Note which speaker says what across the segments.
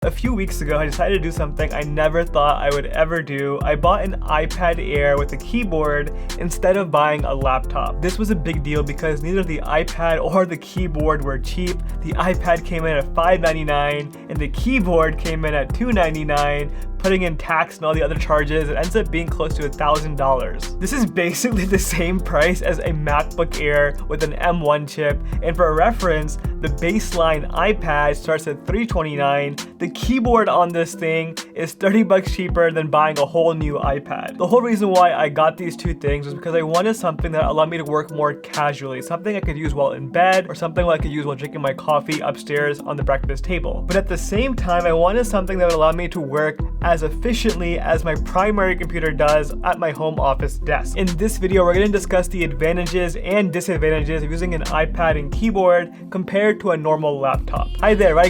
Speaker 1: A few weeks ago, I decided to do something I never thought I would ever do. I bought an iPad Air with a keyboard instead of buying a laptop. This was a big deal because neither the iPad or the keyboard were cheap. The iPad came in at $599 and the keyboard came in at $299. Putting in tax and all the other charges, it ends up being close to $1,000. This is basically the same price as a MacBook Air with an M1 chip, and for reference, the baseline iPad starts at $329. The keyboard on this thing is $30 cheaper than buying a whole new iPad. The whole reason why I got these two things was because I wanted something that allowed me to work more casually, something I could use while in bed, or something I could use while drinking my coffee upstairs on the breakfast table. But at the same time, I wanted something that would allow me to work as efficiently as my primary computer does at my home office desk. In this video, we're going to discuss the advantages and disadvantages of using an iPad and keyboard compared to a normal laptop. Hi there, my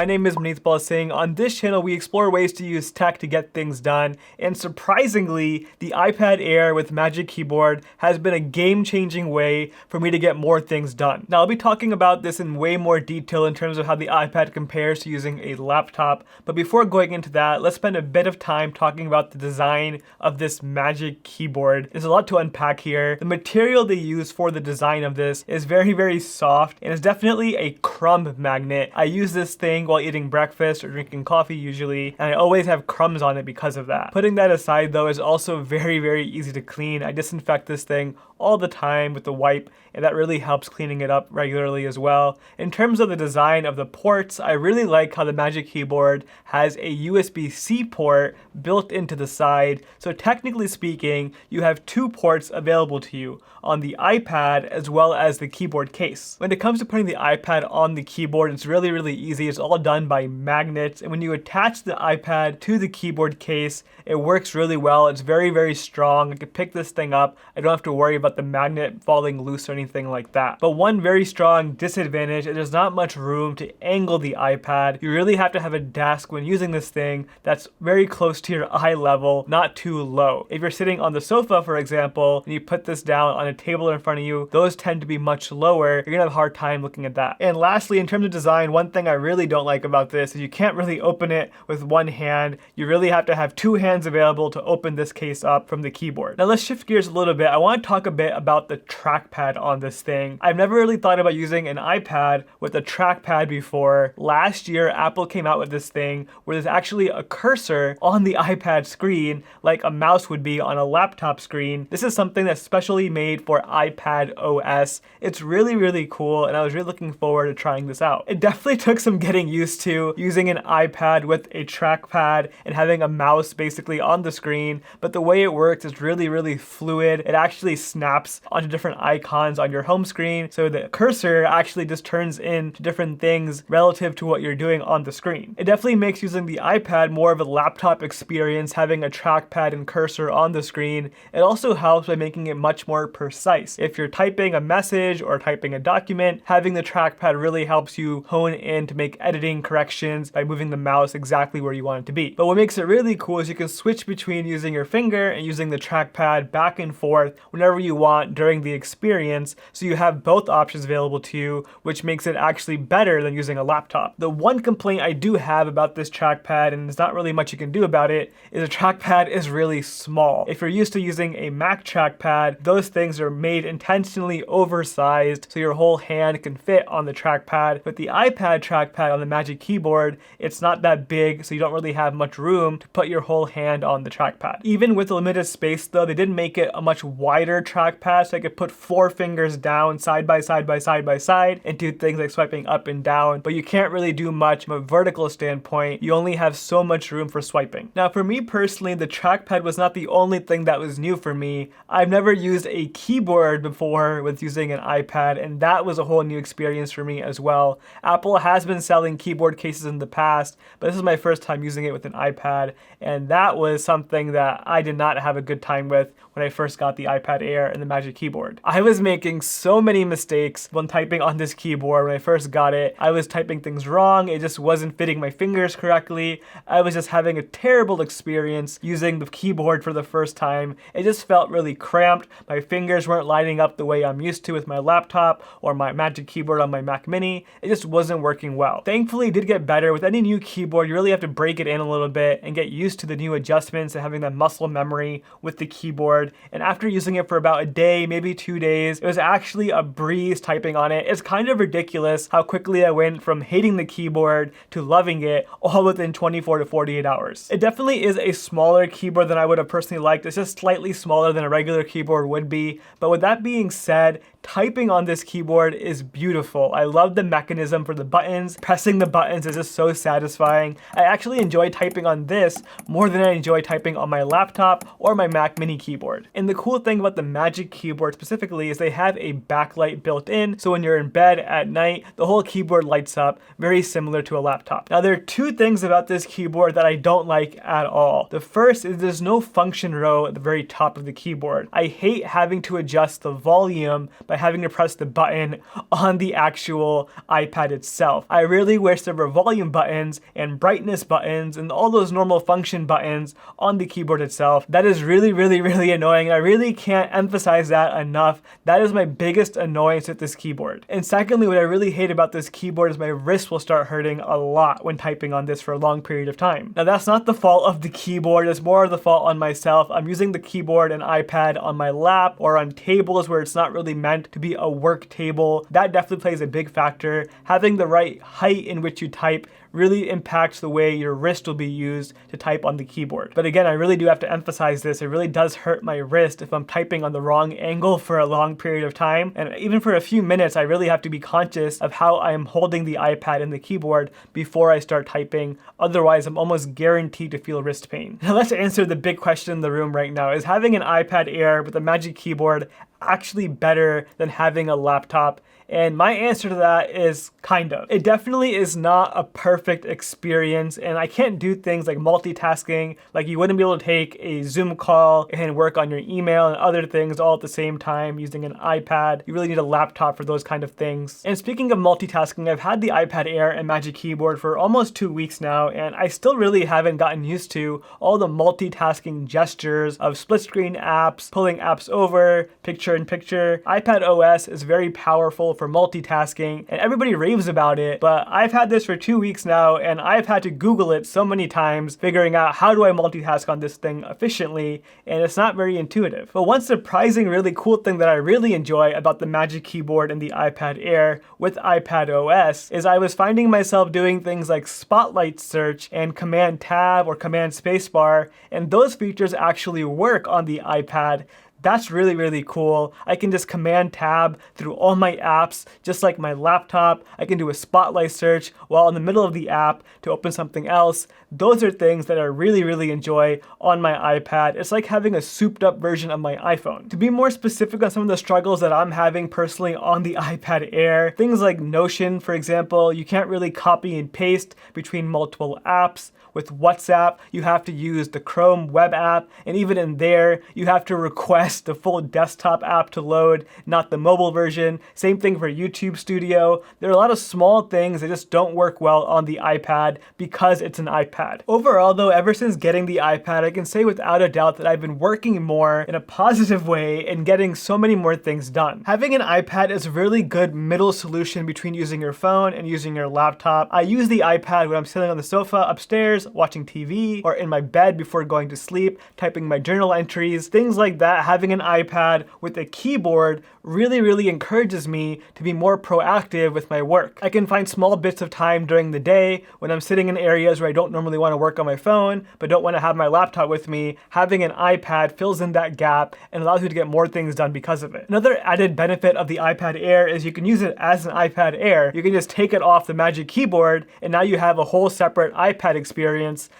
Speaker 1: name is Maneetpaul Singh. On this channel, we explore ways to use tech to get things done, and surprisingly, the iPad Air with Magic Keyboard has been a game-changing way for me to get more things done. Now, I'll be talking about this in way more detail in terms of how the iPad compares to using a laptop, but before going into that, let's spend a bit of time talking about the design of this Magic Keyboard. There's a lot to unpack here. The material they use for the design of this is very soft and is definitely a crumb magnet. I use this thing while eating breakfast or drinking coffee usually, and I always have crumbs on it because of that. Putting that aside though, is also very easy to clean. I disinfect this thing all the time with the wipe, and that really helps cleaning it up regularly as well. In terms of the design of the ports, I really like how the Magic Keyboard has a USB-C port built into the side, so technically speaking, you have two ports available to you on the iPad as well as the keyboard case. When it comes to putting the iPad on the keyboard, it's really easy. It's all done by magnets, and when you attach the iPad to the keyboard case, it works really well. It's very strong. I can pick this thing up. I don't have to worry about the magnet falling loose or anything like that. But one very strong disadvantage is there's not much room to angle the iPad. You really have to have a desk when using this thing that's very close to your eye level, not too low. If you're sitting on the sofa, for example, and you put this down on a table in front of you, those tend to be much lower. You're gonna have a hard time looking at that. And lastly, in terms of design, one thing I really don't like about this is you can't really open it with one hand. You really have to have two hands available to open this case up from the keyboard. Now let's shift gears a little bit. I want to talk a bit about the trackpad on this thing. I've never really thought about using an iPad with a trackpad before. Last year, Apple came out with this thing where there's actually a cursor on the iPad screen like a mouse would be on a laptop screen. This is something that's specially made for iPad OS. It's really cool, and I was really looking forward to trying this out. It definitely took some getting used to using an iPad with a trackpad and having a mouse basically on the screen, but the way it works is really fluid. It actually snaps onto different icons on your home screen, so the cursor actually just turns into different things relative to what you're doing on the screen. It definitely makes using the iPad more of a laptop experience, having a trackpad and cursor on the screen. It also helps by making it much more precise. If you're typing a message or typing a document, having the trackpad really helps you hone in to make editing corrections by moving the mouse exactly where you want it to be. But what makes it really cool is you can switch between using your finger and using the trackpad back and forth whenever you want during the experience, so you have both options available to you, which makes it actually better than using a laptop. The one complaint I do have about this trackpad, and there's not really much you can do about it, is the trackpad is really small. If you're used to using a Mac trackpad, those things are made intentionally oversized so your whole hand can fit on the trackpad. With the iPad trackpad on the Magic Keyboard, it's not that big, so you don't really have much room to put your whole hand on the trackpad. Even with the limited space though, they did make it a much wider trackpad, so I could put 4 fingers down side by side and do things like swiping up and down, but you can't really do much from a vertical standpoint. You only have so much room for swiping. Now for me personally, the trackpad was not the only thing that was new for me. I've never used a keyboard before with using an iPad, and that was a whole new experience for me as well. Apple has been selling keyboard cases in the past, but this is my first time using it with an iPad, and that was something that I did not have a good time with when I first got the iPad Air and the Magic Keyboard. I was making so many mistakes when typing on this keyboard when I first got it. I was typing things wrong, it just wasn't fitting my fingers correctly. I was just having a terrible experience using the keyboard for the first time. It just felt really cramped. My fingers weren't lining up the way I'm used to with my laptop or my Magic Keyboard on my Mac Mini. It just wasn't working well. Thankfully, it did get better. With any new keyboard, you really have to break it in a little bit and get used to the new adjustments and having that muscle memory with the keyboard. And after using it for about a day, maybe 2 days, it was actually a breeze typing on it. It's kind of ridiculous how quickly I went from hating the keyboard to loving it all within 24 to 48 hours. It definitely is a smaller keyboard than I would have personally liked. It's just slightly smaller than a regular keyboard would be. But with that being said, typing on this keyboard is beautiful. I love the mechanism for the buttons. Pressing the buttons is just so satisfying. I actually enjoy typing on this more than I enjoy typing on my laptop or my Mac Mini keyboard. And the cool thing about the Magic Keyboard specifically is they have a backlight built in, so when you're in bed at night, the whole keyboard lights up, very similar to a laptop. Now, there are two things about this keyboard that I don't like at all. The first is there's no function row at the very top of the keyboard. I hate having to adjust the volume by having to press the button on the actual iPad itself. I really wish there were volume buttons and brightness buttons and all those normal function buttons on the keyboard itself. That is really annoying. I really can't emphasize that enough. That is my biggest annoyance with this keyboard. And secondly, what I really hate about this keyboard is my wrist will start hurting a lot when typing on this for a long period of time. Now, that's not the fault of the keyboard. It's more of the fault on myself. I'm using the keyboard and iPad on my lap or on tables where it's not really meant to be a work table. That definitely plays a big factor. Having the right height in which you type really impacts the way your wrist will be used to type on the keyboard. But again, I really do have to emphasize this. It really does hurt my wrist if I'm typing on the wrong angle for a long period of time. And even for a few minutes, I really have to be conscious of how I'm holding the iPad and the keyboard before I start typing. Otherwise, I'm almost guaranteed to feel wrist pain. Now, let's answer the big question in the room right now. Is having an iPad Air with a Magic Keyboard actually better than having a laptop? And my answer to that is kind of. It definitely is not a perfect experience, and I can't do things like multitasking. Like, you wouldn't be able to take a Zoom call and work on your email and other things all at the same time using an iPad. You really need a laptop for those kind of things. And speaking of multitasking, I've had the iPad Air and Magic Keyboard for almost 2 weeks now, and I still really haven't gotten used to all the multitasking gestures of split screen apps, pulling apps over, picture in picture. iPad OS is very powerful for multitasking, and everybody raves about it, but I've had this for 2 weeks now, and I've had to Google it so many times, figuring out how do I multitask on this thing efficiently, and it's not very intuitive. But one surprising, really cool thing that I really enjoy about the Magic Keyboard and the iPad Air with iPad OS is I was finding myself doing things like Spotlight Search and Command Tab or Command Spacebar, and those features actually work on the iPad. That's really cool. I can just Command Tab through all my apps, just like my laptop. I can do a spotlight search while in the middle of the app to open something else. Those are things that I really enjoy on my iPad. It's like having a souped up version of my iPhone. To be more specific on some of the struggles that I'm having personally on the iPad Air, things like Notion, for example, you can't really copy and paste between multiple apps. With WhatsApp, you have to use the Chrome web app, and even in there, you have to request the full desktop app to load, not the mobile version. Same thing for YouTube Studio. There are a lot of small things that just don't work well on the iPad because it's an iPad. Overall though, ever since getting the iPad, I can say without a doubt that I've been working more in a positive way and getting so many more things done. Having an iPad is a really good middle solution between using your phone and using your laptop. I use the iPad when I'm sitting on the sofa upstairs, watching TV, or in my bed before going to sleep, typing my journal entries, things like that. Having an iPad with a keyboard really encourages me to be more proactive with my work. I can find small bits of time during the day when I'm sitting in areas where I don't normally want to work on my phone, but don't want to have my laptop with me. Having an iPad fills in that gap and allows you to get more things done because of it. Another added benefit of the iPad Air is you can use it as an iPad Air. You can just take it off the Magic Keyboard, and now you have a whole separate iPad experience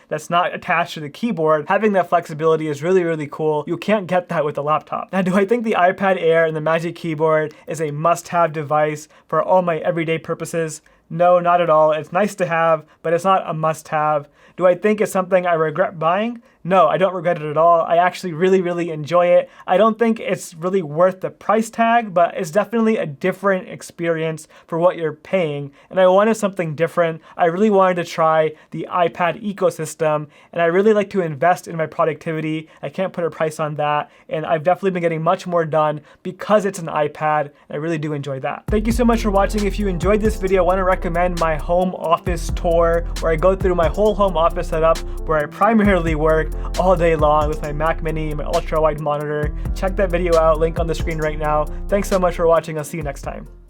Speaker 1: that's not attached to the keyboard. Having that flexibility is really cool. You can't get that with a laptop. Now, do I think the iPad Air and the Magic Keyboard is a must-have device for all my everyday purposes? No, not at all. It's nice to have, but it's not a must-have. Do I think it's something I regret buying? No, I don't regret it at all. I actually really enjoy it. I don't think it's really worth the price tag, but it's definitely a different experience for what you're paying. And I wanted something different. I really wanted to try the iPad ecosystem, and I really like to invest in my productivity. I can't put a price on that. And I've definitely been getting much more done because it's an iPad. I really do enjoy that. Thank you so much for watching. If you enjoyed this video, I want to recommend my home office tour where I go through my whole home office setup where I primarily work all day long with my Mac Mini and my ultra wide monitor. Check that video out, link on the screen right now. Thanks so much for watching. I'll see you next time.